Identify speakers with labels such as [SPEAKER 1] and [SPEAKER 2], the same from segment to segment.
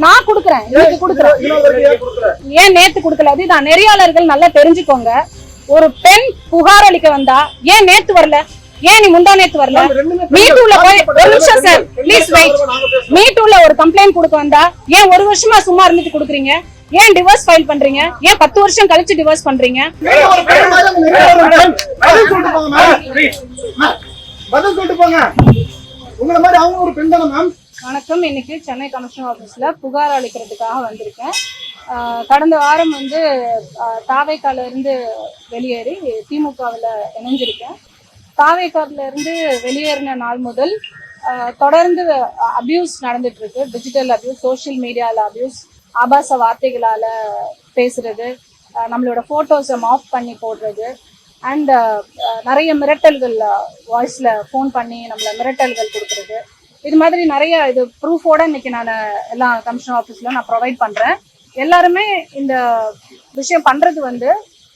[SPEAKER 1] நான் குடுக்குறேன், ஏன் நேத்து குடுக்கல? அதுதான் நெறியாளர்கள் நல்லா தெரிஞ்சுக்கோங்க. ஒரு பெண் புகார் அளிக்க வந்தா ஏன் நேத்து வரல, ஏன் நீ முந்தா நேத்து வரல? மீட்டூல போய் ஒரு நிமிஷம் சார் ப்ளீஸ் வெயிட். மீட்டூல ஒரு கம்ப்ளைண்ட் கொடுக்க வந்தா ஏன் ஒரு வருஷமா சும்மா இருந்துட்டு குடுக்குறீங்க? ஏன் டிவோர்ஸ் ஃபைல் பண்றீங்க? ஏன் 10 வருஷம் கழிச்சு டிவோர்ஸ் பண்றீங்க? வணக்கம். இன்னைக்கு சென்னை கமிஷனர் ஆபீஸ்ல புகார் அளிக்கிறதுக்காக வந்திருக்கேன். கடந்த வாரம் வந்து தாவேக்கால இருந்து வெளியேறி திமுகவில் இணைஞ்சிருக்கேன். தாவேக்கால இருந்து வெளியேறின நாள் முதல் தொடர்ந்து அபியூஸ் நடந்துட்டு இருக்கு. டிஜிட்டல் அபியூஸ், சோசியல் மீடியால அபியூஸ், ஆபாச வார்த்தைகளால பேசுறது, நம்மளோட போட்டோஸை ஆஃப் பண்ணி போடுறது, அண்ட் நிறைய மிரட்டல்கள், வாய்ஸ்ல ஃபோன் பண்ணி நம்மள மிரட்டல்கள் கொடுக்கறது, இது மாதிரி நிறைய இது ப்ரூஃபோட இன்னைக்கு நான் எல்லா கமிஷனர் ஆஃபீஸ்ல நான் ப்ரொவைட் பண்றேன். எல்லாருமே இந்த விஷயம் பண்றது வந்து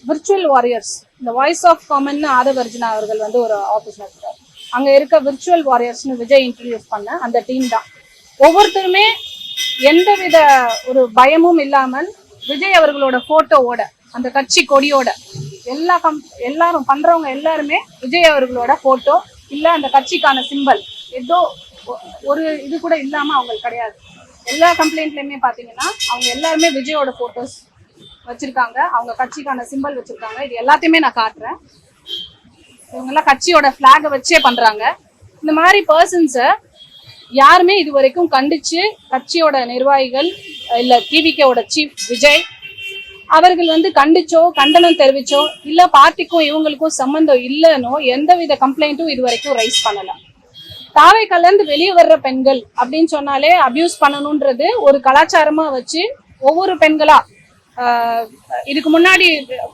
[SPEAKER 1] விர்ச்சுவல் வாரியர்ஸ். இந்த வாய்ஸ் ஆஃப் காமன் ஆதவர்ஜுனா அவர்கள் வந்து ஒரு ஆஃபீஸ்ல இருக்கார். அங்க இருக்க விர்ச்சுவல் வாரியர்ஸ்னு விஜய் இன்ட்ரடியூஸ் பண்ண அந்த டீம் தான். ஒவ்வொருத்தருமே எந்தவித ஒரு பயமும் இல்லாமல் விஜய் அவர்களோட போட்டோவோட, அந்த கட்சி கொடியோட, எல்லாரும் பண்றவங்க எல்லாருமே விஜய் அவர்களோட போட்டோ இல்ல அந்த கட்சிக்கான சிம்பல் ஏதோ ஒரு இது கூட இல்லாம அவங்களுக்கு கிடையாது. எல்லா கம்ப்ளைண்ட்லயுமே பாத்தீங்கன்னா அவங்க எல்லாருமே விஜயோட போட்டோஸ் வச்சிருக்காங்க, அவங்க கட்சிக்கான சிம்பல் வச்சிருக்காங்க. இது எல்லாத்தையுமே நான் காட்டுறேன். இவங்க எல்லாம் கட்சியோட பிளாக வச்சே பண்றாங்க. இந்த மாதிரி பர்சன்ஸை யாருமே இது வரைக்கும் கண்டிச்சு கட்சியோட நிர்வாகிகள் இல்ல டிவிகேவோட சீஃப் விஜய் அவர்கள் வந்து கண்டிச்சோ கண்டனம் தெரிவிச்சோ இல்ல பார்ட்டிக்கும் இவங்களுக்கும் சம்பந்தம் இல்லைன்னோ எந்தவித கம்ப்ளைண்ட்டும் இது வரைக்கும் ரைஸ் பண்ணல. தாவேக்கால இருந்து வெளியே வர்ற பெண்கள் அப்படின்னு சொன்னாலே அபியூஸ் பண்ணணும்ன்றது ஒரு கலாச்சாரமா வச்சு ஒவ்வொரு பெண்களா, இதுக்கு முன்னாடி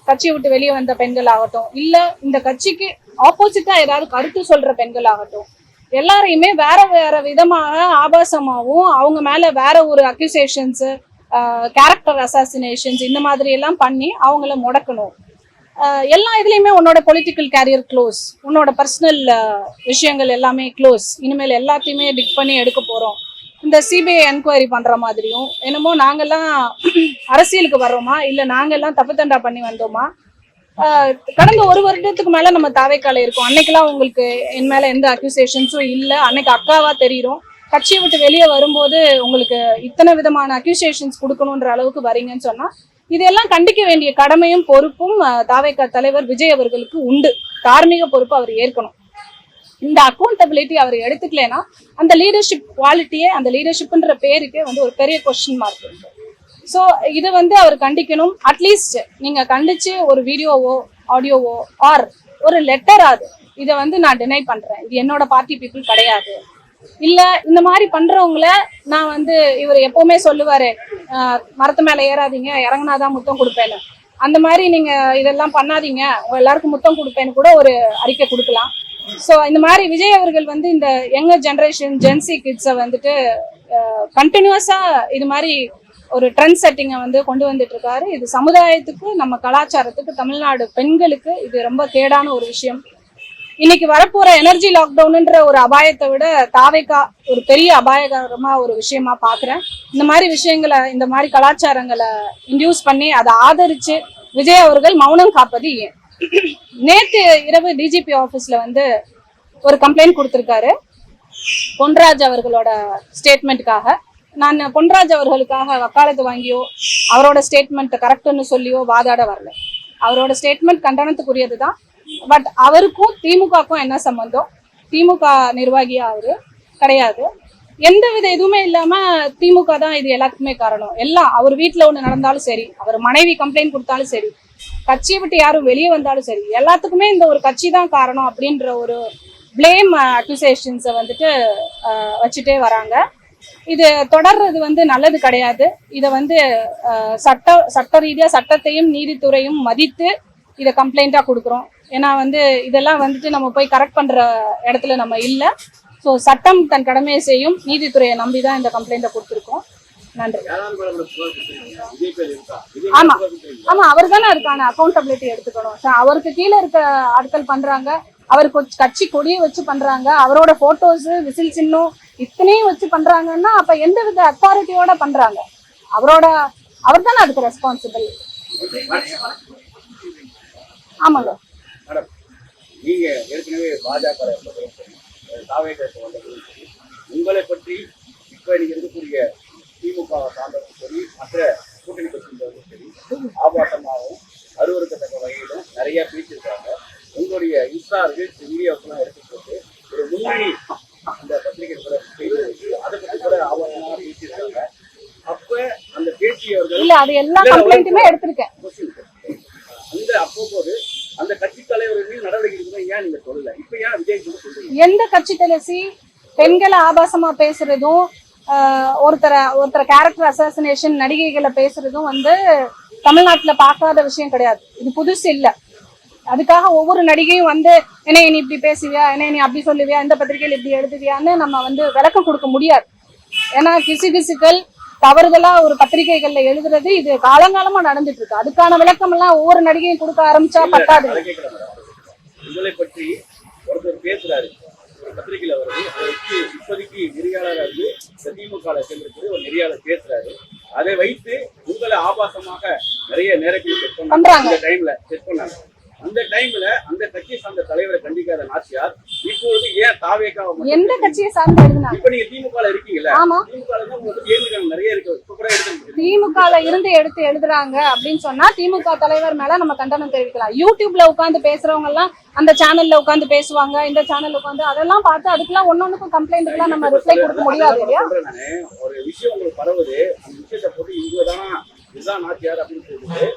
[SPEAKER 1] கட்சியை விட்டு வெளியே வந்த பெண்கள் ஆகட்டும் இல்ல இந்த கட்சிக்கு ஆப்போசிட்டா ஏதாவது கருத்து சொல்ற பெண்கள் ஆகட்டும், எல்லாரையுமே வேற வேற விதமாக ஆபாசமாகவும் அவங்க மேல வேற ஒரு அக்யூசேஷன்ஸ், கேரக்டர் அசாசினேஷன்ஸ் இந்த மாதிரி எல்லாம் பண்ணி அவங்கள முடக்கணும். எல்லா இதுலயுமே உன்னோட பொலிட்டிக்கல் கேரியர் க்ளோஸ், உன்னோட பர்சனல் விஷயங்கள் எல்லாமே க்ளோஸ், இனிமேல் எல்லாத்தையுமே டிக் பண்ணி எடுக்க போறோம். இந்த சிபிஐ என்கொயரி பண்ற மாதிரியும் என்னமோ நாங்கெல்லாம் அரசியலுக்கு வர்றோமா இல்ல நாங்கெல்லாம் தப்பு தண்டா பண்ணி வந்தோமா? கடந்த ஒரு வருடத்துக்கு மேல நம்ம தாவேக்கால இருக்கோம். அன்னைக்கெல்லாம் உங்களுக்கு என் மேல எந்த அக்யூசேஷன்ஸும் இல்லை. அன்னைக்கு அக்காவா தெரியும். கட்சியை விட்டு வெளியே வரும்போது உங்களுக்கு இத்தனை விதமான அக்யூசேஷன்ஸ் கொடுக்கணுன்ற அளவுக்கு வரீங்கன்னு சொன்னா இதெல்லாம் கண்டிக்க வேண்டிய கடமையும் பொறுப்பும் தாவேக்கா தலைவர் விஜய் அவர்களுக்கு உண்டு. தார்மீக பொறுப்பு அவர் ஏற்கணும். இந்த அக்கௌண்டபிலிட்டி அவர் எடுத்துக்கலன்னா அந்த லீடர்ஷிப் குவாலிட்டியே, அந்த லீடர்ஷிப்ன்ற பேருக்கே வந்து ஒரு பெரிய கொஸ்டின் மார்க் இருக்கு. ஸோ இதை வந்து அவர் கண்டிக்கணும். அட்லீஸ்ட் நீங்க கண்டிச்சு ஒரு வீடியோவோ ஆடியோவோ ஆர் ஒரு லெட்டராது இதை வந்து நான் டினை பண்றேன், இது என்னோட பார்ட்டி பீப்புள் கிடையாது, இல்ல இந்த மாதிரி பண்றவங்கள நான் வந்து இவர் எப்பவுமே சொல்லுவாரு மரத்து மேல ஏறாதீங்க இறங்கினாதான் முத்தம் கொடுப்பேன்னு, அந்த மாதிரி நீங்க இதெல்லாம் பண்ணாதீங்க எல்லாருக்கும் முத்தம் கொடுப்பேன்னு கூட ஒரு அறிக்கை கொடுக்கலாம். ஸோ இந்த மாதிரி விஜய் அவர்கள் வந்து இந்த யங்கர் ஜென்ரேஷன் ஜென்சி கிட்ஸை வந்துட்டு கண்டினியூஸா இது மாதிரி ஒரு ட்ரெண்ட் செட்டிங்கை வந்து கொண்டு வந்துட்டு இருக்காரு. இது சமுதாயத்துக்கு, நம்ம கலாச்சாரத்துக்கு, தமிழ்நாடு பெண்களுக்கு இது ரொம்ப கேடான ஒரு விஷயம். இன்னைக்கு வரப்போற எனர்ஜி லாக்டவுன்ன்ற ஒரு அபாயத்தை விட தாவேக்கா ஒரு பெரிய அபாயகரமா ஒரு விஷயமா பாக்குறேன். இந்த மாதிரி விஷயங்களை, இந்த மாதிரி கலாச்சாரங்களை இன்டியூஸ் பண்ணி அதை ஆதரிச்சு விஜய் அவர்கள் மௌனம் காப்பது ஏன்? நேற்று இரவு டிஜிபி ஆபீஸ்ல வந்து ஒரு கம்ப்ளைண்ட் கொடுத்திருக்காரு பொன்ராஜ் அவர்களோட ஸ்டேட்மெண்ட்டுக்காக. நான் பொன்ராஜ் அவர்களுக்காக வக்காலத்து வாங்கியோ அவரோட ஸ்டேட்மெண்ட் கரெக்டுன்னு சொல்லியோ வாதாட வரல. அவரோட ஸ்டேட்மெண்ட் கண்டனத்துக்குரியது தான். பட் அவருக்கும் திமுகவுக்கும் என்ன சம்பந்தம்? திமுக நிர்வாகியா அவரு கிடையாது. எந்தவித இதுவுமே இல்லாம திமுக தான் இது எல்லாத்துக்குமே காரணம். எல்லாம் அவர் வீட்டுல ஒண்ணு நடந்தாலும் சரி, அவர் மனைவி கம்ப்ளைண்ட் கொடுத்தாலும் சரி, கட்சியை விட்டு யாரும் வெளியே வந்தாலும் சரி, எல்லாத்துக்குமே இந்த ஒரு கட்சி தான் காரணம் அப்படின்ற ஒரு பிளேம் அக்யூசேஷன்ஸை வந்துட்டு வச்சுட்டே வராங்க. இது தொடர்றது வந்து நல்லது கிடையாது. இதை வந்து சட்ட ரீதியா சட்டத்தையும் நீதித்துறையும் மதித்து இதை கம்ப்ளைண்டா கொடுக்குறோம். ஏன்னா வந்து இதெல்லாம் வந்துட்டு நம்ம போய் கரெக்ட் பண்ற இடத்துல நம்ம இல்லை. ஸோ சட்டம் தன் கடமையை செய்யும், நீதித்துறையை நம்பிதான் இந்த கம்ப்ளைண்ட்டை கொடுத்துருக்கோம். நன்றி. ஆமா ஆமா, அவர் தானே அதுக்கான அக்கௌண்டபிலிட்டி எடுத்துக்கணும். அவருக்கு கீழே இருக்க ஆட்கள் பண்றாங்க, அவருக்கு கட்சி கொடியை வச்சு பண்றாங்க, அவரோட போட்டோஸ், விசில் சின்னம் இத்தனையும் வச்சு பண்றாங்கன்னா அப்ப எந்த வித அத்தாரிட்டியோட பண்றாங்க? அவர் தானே அதுக்கு ரெஸ்பான்சிபிள். ஆமாங்க.
[SPEAKER 2] நீங்க ஏற்கனவே பாஜக உங்களை பற்றி இப்ப நீங்க இருக்கக்கூடிய திமுக சார்ந்ததும் சரி, மற்ற கூட்டணி கட்சிகளும் சரி, ஆபாசமாகவும் அருவருக்கத்தக்க வகையிலும் நிறைய பேசியிருக்காங்க. உங்களுடைய இன்ஸ்டா ரீல்ஸ் வீடியோஸ்லாம் எடுத்து போட்டு ஒரு முன்னணி அந்த பத்திரிகை அதை பற்றி கூட ஆபாசமாக பேசியிருக்காங்க. அப்ப அந்த பேசியவர்கள்
[SPEAKER 1] இல்ல, அது எல்லா கம்ப்ளைண்ட்டுமே எடுத்திருக்கேன்.
[SPEAKER 2] அந்த அப்போது அந்த கட்சி தலைவர்கள் நடவடிக்கை எடுக்கணும் ஏன் நீங்க சொல்லல? இப்ப ஏன் விஜய் சொல்றீங்க?
[SPEAKER 1] எந்த கட்சி தலைசி பெண்களை ஆபாசமா பேசுறதும் ஒருத்தர கேரக்டர் அசாசினேஷன் நடிகைகளை பேசுறதும் வந்து தமிழ்நாட்டுல பார்க்காத விஷயம் கிடையாது. இது புதுசு இல்ல. அதுக்காக ஒவ்வொரு நடிகையும் வந்து என்ன நீ இப்படி பேசுவியா, என்ன நீ அப்படி சொல்லுவியா, இந்த பத்திரிகையில் இப்படி எழுதுவியான்னு நம்ம வந்து விளக்கம் கொடுக்க முடியாது. ஏன்னா பிசிக்கல் தவறுதலா ஒரு பத்திரிகைகள்ல எழுதுறது இது காலங்காலமா நடந்துட்டு இருக்கு. அதுக்கான விளக்கம் எல்லாம் ஒவ்வொரு நடிகையும் கொடுக்க ஆரம்பிச்சா பத்தாது.
[SPEAKER 2] உங்களை பற்றி ஒருத்தர் பேசுறாரு, ஒரு பத்திரிகையில வருது, இப்போதைக்கு நெறியாளர் வந்து திமுக சேர்ந்திருக்கு, ஒரு நெறியாளர் பேசுறாரு. அதை வைத்து உங்களை ஆபாசமாக நிறைய நேரத்தில் செட் பண்ணாங்க. அந்த டைம்ல அந்த கட்சியை சார்ந்த தலைவரை கண்டிக்காத நாச்சியார் இப்பொழுது ஏன் தாவேக்காவை
[SPEAKER 1] எந்த கட்சியை சார்ந்து எழுதினாங்க?
[SPEAKER 2] இப்ப நீங்க திமுக இருக்கீங்களா?
[SPEAKER 1] ஆமா,
[SPEAKER 2] நிறைய இருக்கு.
[SPEAKER 1] திமுக இருந்து எடுத்து எழுதுறாங்க அப்படின்னு சொன்னா திமுக தலைவர் மேல நம்ம கண்டனம் தெரிவிக்கலாம். யூடியூப்ல உட்காந்து பேசுறவங்க எல்லாம் அந்த சேனல்ல உட்காந்து பேசுவாங்க, இந்த சேனல்ல உட்காந்து அதெல்லாம் பார்த்து அதுக்கெல்லாம் ஒன்னொன்னுக்கும் கம்ப்ளைண்ட் எல்லாம் நம்ம ரிப்ளை கொடுக்க முடியாது இல்லையா?
[SPEAKER 2] ஒரு விஷயம் உங்களுக்கு பரவுது, அந்த விஷயத்தை போட்டு இதுதான் நாச்சியார் அப்படின்னு சொல்லிட்டு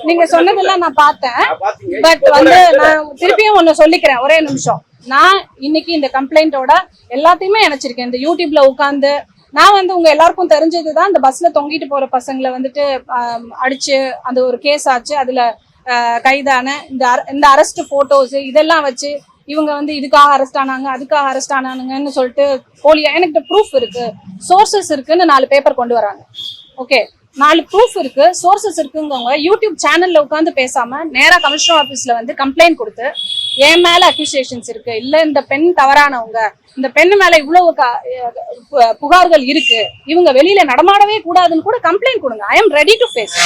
[SPEAKER 1] நீங்க சொன்னதெல்லாம் நான் பார்த்தேன். பட் வந்து நான் திருப்பியும் ஒண்ணு சொல்லிக்கிறேன், ஒரே நிமிஷம். நான் இன்னைக்கு இந்த கம்ப்ளைண்டோட எல்லாத்தையுமே நினைச்சிருக்கேன். இந்த யூடியூப்ல உட்காந்து நான் வந்து உங்க எல்லாருக்கும் தெரிஞ்சதுதான், இந்த பஸ்ல தொங்கிட்டு போற பசங்களை வந்துட்டு அடிச்சு அந்த ஒரு கேஸ் ஆச்சு. அதுல கைதான இந்த அரெஸ்ட் போட்டோஸ் இதெல்லாம் வச்சு இவங்க வந்து இதுக்காக அரெஸ்ட் ஆனாங்க, அதுக்காக அரெஸ்ட் ஆனானுங்கன்னு சொல்லிட்டு போலியா எனக்கு ப்ரூஃப் இருக்கு, சோர்சஸ் இருக்குன்னு 4 பேப்பர் கொண்டு வராங்க. ஓகே, 4 ப்ரூஃப் இருக்கு, சோர்சஸ் இருக்குங்கவங்க யூடியூப் சேனல்ல உட்காந்து பேசாம நேரா கமிஷனர் ஆபீஸ்ல வந்து கம்ப்ளைண்ட் கொடுத்து என் மேல அக்யூசேஷன்ஸ் இருக்கு, இல்ல இந்த பெண் தவறானவங்க, இந்த பெண் மேல இவ்வளவு புகார்கள் இருக்கு, இவங்க வெளியில நடமாடவே கூடாதுன்னு கூட கம்ப்ளைண்ட் கொடுங்க. I am ready to face.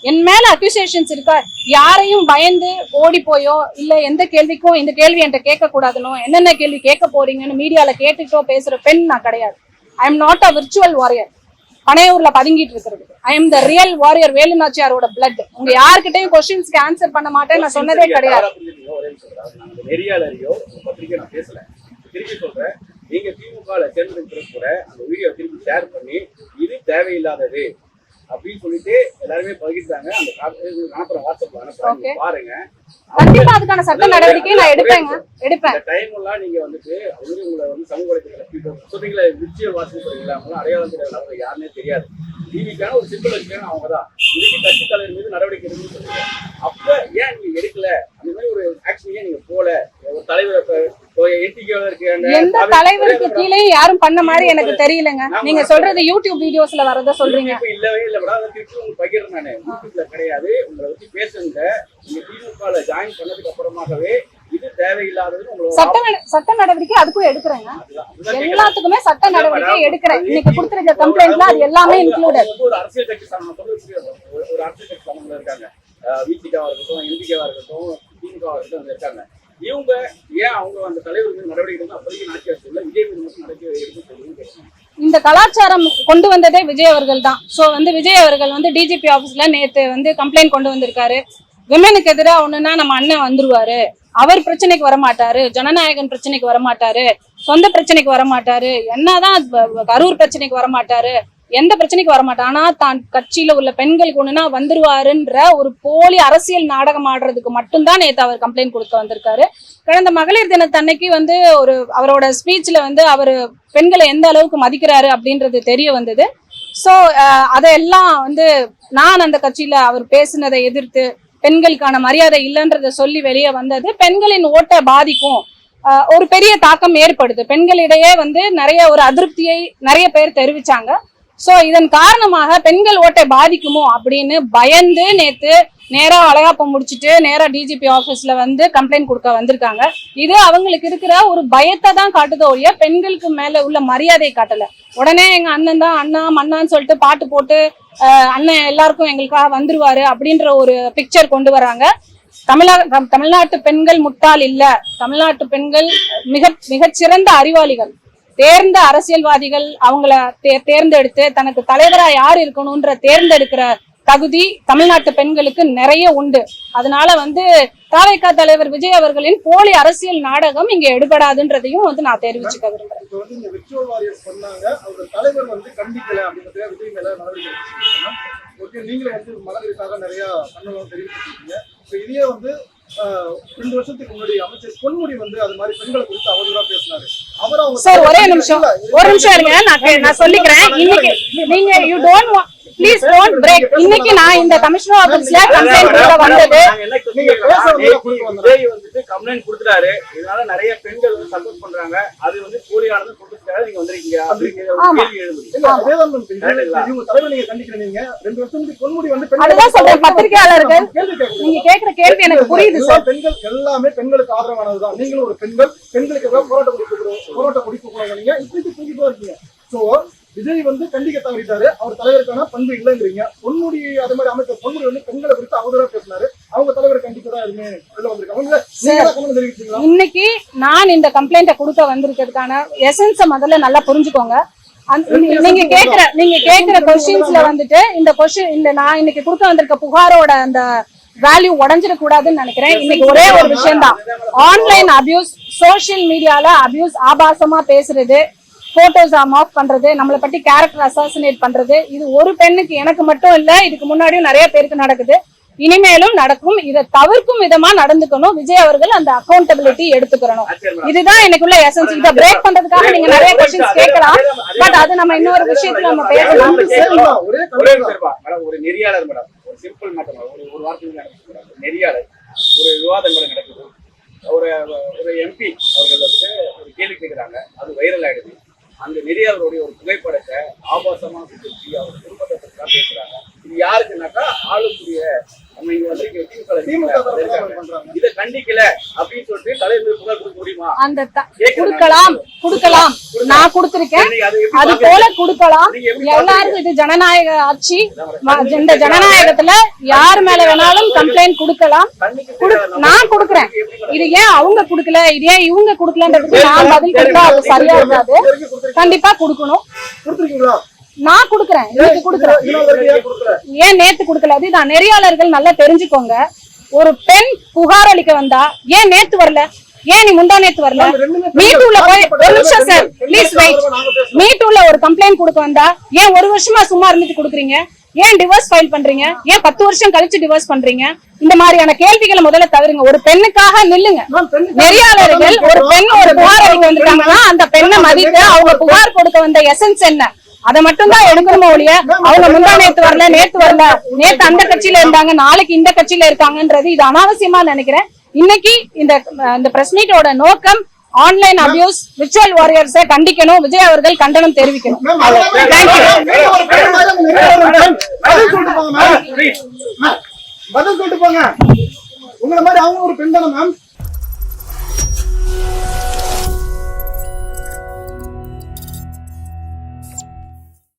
[SPEAKER 1] என் மேல அக்யூசேஷன்ஸ் இருக்கா, யாரையும் பயந்து ஓடி போயோ இல்ல எந்த கேள்விக்கும் இந்த கேள்வி என்கிட்ட கேட்க கூடாதுனோ என்னென்ன கேள்வி கேட்க போறீங்கன்னு மீடியால கேட்டுட்டோ பேசுற பெண் நான் கிடையாது. I am not a virtual warrior. பனையூர்ல பதுங்கிட்டு இருக்கிறது. I am the real warrior. வேலு நாச்சியாரோட பிளட். உங்க யாருக்கிட்டையும் கொஸ்டின்ஸ்க்கு ஆன்சர் பண்ண மாட்டேன் நான் சொன்னதே கிடையாது.
[SPEAKER 2] திருப்பி சொல்றேன், நீங்க திமுக சேர்ந்ததுக்கு கூட அந்த வீடியோ திருப்பி ஷேர் பண்ணி இது தேவையில்லாதது அப்படின்னு சொல்லிட்டு எல்லாருமே பகிர்ந்தாங்க. அந்த வாட்ஸ்அப்ல அனுப்புறாங்க பாருங்க.
[SPEAKER 1] கண்டிப்பா அதுக்கான சட்ட நடவடிக்கை நான் எடுப்பேன்.
[SPEAKER 2] டைம் எல்லாம் நீங்க வந்துட்டு உங்களை வந்து சமூக வலைத்தளத்துல சொன்னீங்களா, விர்ச்சுவல் வாட்ஸ்அப் சொல்றீங்களா, அவங்க அடையாளம் தெரியாது, யாருன்னே தெரியாது. டிவிக்கான ஒரு சிம்பிள் வச்சுக்கான அவங்க தான் இதுக்கு கட்சி தலைவர் மீது நடவடிக்கை எடுக்கணும்னு சொல்லுங்க. அப்ப ஏன் நீங்க எடுக்கல? அந்த மாதிரி ஒரு ஆக்ஷன் ஏன் நீங்க போல? ஒரு தலைவர்
[SPEAKER 1] எந்த தலைவருக்கு கீழே யாரும் பண்ண மாதிரி எனக்கு தெரியலங்க. நீங்க சொல்றது யூடியூப் வீடியோஸ்ல வரத சொல்றீங்க.
[SPEAKER 2] இல்லவே இல்ல மேடம், திருப்பி பகிர்றேன் நானு. யூடியூப்ல கிடையாது, உங்களை வச்சு பேசுங்க. நீங்க திமுகல ஜாயின் பண்ணதுக்கு அப்புறமாகவே இது தேவையில்லாதது
[SPEAKER 1] சட்ட நடவடிக்கை அதுக்கும் எடுக்கிறேங்க. எல்லாத்துக்குமே சட்ட நடவடிக்கை எடுக்கிறேன். இன்னைக்கு கொடுத்திருக்க கம்ப்ளைண்ட்ல அது எல்லாமே இன்க்ளூடட்.
[SPEAKER 2] ஒரு அரசியல் கட்சி ஒரு அரசியல் கட்சி சம்பந்தம் இருக்காங்க, விசிகாவா இருக்கட்டும், எம்பிகாவா இருக்கட்டும், திமுகவா இருக்கட்டும் இருக்காங்க. இவங்க ஏன் அவங்க அந்த தலைவர் மீது நடவடிக்கை அப்போதைக்கு நாச்சியார் சொல்ல, விஜய் மீது மட்டும் நடவடிக்கை எடுத்து சொல்லுங்க.
[SPEAKER 1] இந்த கலாச்சாரம் கொண்டு வந்ததே விஜய் அவர்கள் தான். சோ வந்து விஜய் அவர்கள் வந்து டிஜிபி ஆபீஸ்ல நேத்து வந்து கம்ப்ளைண்ட் கொண்டு வந்திருக்காரு. விமனுக்கு எதிராக ஒண்ணுன்னா நம்ம அண்ணன் வந்துருவாரு, அவர் பிரச்சனைக்கு வரமாட்டாரு, ஜனநாயகன் பிரச்சனைக்கு வரமாட்டாரு, சொந்த பிரச்சனைக்கு வரமாட்டாரு, என்னதான் கரூர் பிரச்சனைக்கு வரமாட்டாரு, எந்த பிரச்சனைக்கு வரமாட்டாரு, ஆனா தான் கட்சியில உள்ள பெண்களுக்கு ஒண்ணுன்னா வந்துருவாருன்ற ஒரு போலி அரசியல் நாடகம் ஆடுறதுக்கு மட்டும்தான் நேத்து அவர் கம்ப்ளைண்ட் கொடுக்க வந்திருக்காரு. கடந்த மகளிர் தினத்தன்னைக்கு வந்து ஒரு அவரோட ஸ்பீச்ல வந்து அவர் பெண்களை எந்த அளவுக்கு மதிக்கிறாரு அப்படின்றது தெரிய வந்தது. சோ அதெல்லாம் வந்து நான் அந்த கட்சியில அவர் பேசினதை எதிர்த்து பெண்களுக்கான மரியாதை இல்லைன்றத சொல்லி வெளியே வந்தது பெண்களின் ஓட்டை பாதிக்கும், ஒரு பெரிய தாக்கம் ஏற்படுது. பெண்களிடையே வந்து நிறைய ஒரு அதிருப்தியை நிறைய பேர் தெரிவிச்சாங்க. சோ இதன் காரணமாக பெண்கள் ஓட்டை பாதிக்குமோ அப்படின்னு பயந்து நேத்து நேரா வளைகாப்பம் முடிச்சுட்டு நேரா டிஜிபி ஆபீஸ்ல வந்து கம்ப்ளைண்ட் கொடுக்க வந்திருக்காங்க. இது அவங்களுக்கு இருக்கிற ஒரு பயத்தை தான் காட்டுதோ ஒழிய பெண்களுக்கு மேல உள்ள மரியாதையை காட்டல. உடனே எங்க அண்ணன் தான் அண்ணா மண்ணான்னு சொல்லிட்டு பாட்டு போட்டு அண்ணன் எல்லாருக்கும் எங்களுக்காக வந்துருவாரு அப்படின்ற ஒரு பிக்சர் கொண்டு வராங்க. தமிழ்நாட்டு பெண்கள் முட்டாள் இல்ல, தமிழ்நாட்டு பெண்கள் மிகச்சிறந்த அறிவாளிகள், தேர்ந்த அரசியல்வாதிகள். அவங்கள தேர்ந்தெடுத்து தனக்கு தலைவரா யார் இருக்கணும்ன்ற தேர்ந்தெடுக்கிற தகுதி தமிழ்நாட்டு பெண்களுக்கு நிறைய உண்டு. அதனால வந்து தாவேகா தலைவர் விஜய் அவர்களின் போலி அரசியல் நாடகம் இங்க எடுபடாதுன்றதையும் வந்து நான் தெரிவிச்சுக்க விரும்புறேன்.
[SPEAKER 3] இதே வந்து 2 வருஷத்துக்கு முன்னாடி அமைச்சர் பொன்முடி வந்து அது மாதிரி பெண்களை குறித்து அவதூறா பேசினாரு.
[SPEAKER 1] சார் ஒரே நிமிஷம் இருங்க, நான் சொல்லிக்கிறேன். இன்னைக்கு நீங்க you don't please don't break. இன்னைக்கு நான் இந்த கமிஷனர் ஆபீஸ்ல கம்ப்ளைண்ட் கொடுக்க வந்தது.
[SPEAKER 2] விஜய் வந்துட்டு கம்ப்ளைண்ட் கொடுத்துட்டாரு, இதனால நிறைய பெண்கள் வந்து சப்போர்ட் பண்றாங்க, அது வந்து போலியானது கொடுத்துட்டாரு, நீங்க வந்திருக்கீங்க அப்படிங்கிற ஒரு கேள்வி எழுதுது.
[SPEAKER 1] அதுதான் சொல்றேன், பத்திரிகையாளர்கள் நீங்க கேட்கிற கேள்வி எனக்கு புரியுது சார்.
[SPEAKER 3] பெண்கள் எல்லாமே பெண்களுக்கு ஆதரவானதுதான். நீங்களும் ஒரு பெண்களுக்கு போராட்ட குடிக்க போறாங்க, இப்படி தூக்கிட்டு இருக்கீங்க. சோ விஜய் வந்து கண்டிக்க தவறிட்டாரு, அவர் தலைவருக்கான பண்பு இல்லைங்கிறீங்க. பொன்முடி அதே மாதிரி அமைச்சர் பொன்முடி வந்து பெண்களை குறித்து அவதூறா பேசினாரு, அவங்க தலைவர் கண்டிக்கதான் எதுவுமே வெளில வந்திருக்காங்க.
[SPEAKER 1] இன்னைக்கு நான் இந்த கம்ப்ளைண்ட கொடுக்க வந்திருக்கிறதுக்கான எசன்ஸ முதல்ல நல்லா புரிஞ்சுக்கோங்க. நீங்க கேக்குற கொஸ்டின்ஸ்ல வந்துட்டு நான் இன்னைக்கு கொடுக்க வந்திருக்க புகாரோட அந்த வேல்யூ உடஞ்சிடக்கூடாதுன்னு நினைக்கிறேன். இன்னைக்கு ஒரே ஒரு விஷயம் தான், ஆன்லைன் அபியூஸ், சோசியல் மீடியால அபியூஸ், ஆபாசமா பேசுறது, போட்டோஸ் ஆஃப் பண்றது, நம்மளை பத்தி கேரக்டர் அசாசினேட் பண்றது, இது ஒரு பெண்ணுக்கு எனக்கு மட்டும் இல்ல, இதுக்கு முன்னாடியும் நிறைய பேருக்கு நடக்குது, இனிமேலும் நடக்கும். இதை தவிர்க்கும் விதமா நடந்துக்கணும். விஜய் அவர்கள் அந்த அக்கௌண்டபிலிட்டி எடுத்துக்கணும். இதுதான் எனக்குள்ள எசன்ஸ். இதை பிரேக் பண்றதுக்காக நீங்க நிறைய கொஸ்டின்ஸ் கேட்கலாம், பட் அது நம்ம இன்னொரு விஷயத்துல நம்ம பேசலாம்.
[SPEAKER 2] ஒரு நெறியாளர் மேடம், ஒரு சிம்பிள் மேடம், ஒரு வார்த்தை நெறியாளர் ஒரு விவாதம் நடக்குது, ஒரு எம்பி அவர்கள் வந்து ஒரு கேள்வி கேட்கிறாங்க, அது வைரல் ஆயிடுது. அந்த நெறியாளருடைய ஒரு புகைப்படத்தை ஆபாசமா சுற்றி அவர் குடும்பத்தை பற்றி பேசுறாங்க. இது யாருக்குனாக்கா ஆளுக்குரிய நம்ம இங்க வந்து இதை கண்டிக்கல அப்படின்னு சொல்லிட்டு தலைவர் புகார் கொடுக்க முடியுமா?
[SPEAKER 1] அந்த கொடுக்கலாம், நான் கொடுத்திருக்கேன், அது போல கொடுக்கலாம். எல்லாருக்கும் இது ஜனநாயக ஆட்சி. இந்த ஜனநாயகத்துல யார் மேல வேணாலும் கம்ப்ளைண்ட் கொடுக்கலாம். நான் கொடுக்குறேன். இது ஏன் அவங்க கொடுக்கல, இது ஏன் இவங்க கொடுக்கலன்றதுக்கு நான் பதில் கொடுத்தா அது சரியா இருக்காது. கண்டிப்பா கொடுக்கணும். நான் கொடுக்குறேன், இன்னைக்கு கொடுக்குறேன். ஏன் நேத்து கொடுக்கல? அதுதான் நெறியாளர்கள் நல்லா தெரிஞ்சுக்கோங்க. ஒரு பெண் புகார் அளிக்க வந்தா ஏன் நேத்து வரல, ஏன் நீ முந்தா நேத்து வரல? மீட்டூர்ல போய் ஒரு நிமிஷம் சார் ப்ளீஸ் வெயிட். மீட்டூர்ல ஒரு கம்ப்ளைண்ட் கொடுக்க வந்தா ஏன் ஒரு வருஷமா சும்மா இருந்துட்டு கொடுக்குறீங்க? ஏன் டிவோர்ஸ் ஃபைல் பண்றீங்க? ஏன் 10 வருஷம் கழிச்சு டிவோர்ஸ் பண்றீங்க? இந்த மாதிரியான கேள்விகளை முதல்ல தவிருங்க. ஒரு பெண்ணுக்காக நில்லுங்க. நெறியாளர்கள் ஒரு பெண் ஒரு புகார் அளிக்க வந்துட்டாங்கன்னா அந்த பெண்ணை மதித்து அவங்க புகார் கொடுக்க வந்த எசன்ஸ் என்ன, அதை மட்டும் தான் எடுக்கணுமோ ஒழிய அவங்க முந்தா நேத்து வரல, நேத்து அந்த கட்சியில இருந்தாங்க, நாளைக்கு இந்த கட்சியில இருக்காங்கன்றது இது அனாவசியமா நினைக்கிறேன். இன்னைக்கு இந்த பிரஸ் மீட்டோட நோக்கம் ஆன்லைன் அபியூஸ், விர்ச்சுவல் வாரியர்ஸை கண்டிக்கணும். விஜய் அவர்கள் கண்டனம் தெரிவிக்கணும்.
[SPEAKER 3] பதில் சொல்லிட்டு போங்க. உங்களை மாதிரி அவங்க ஒரு பெண் தானே மேம்?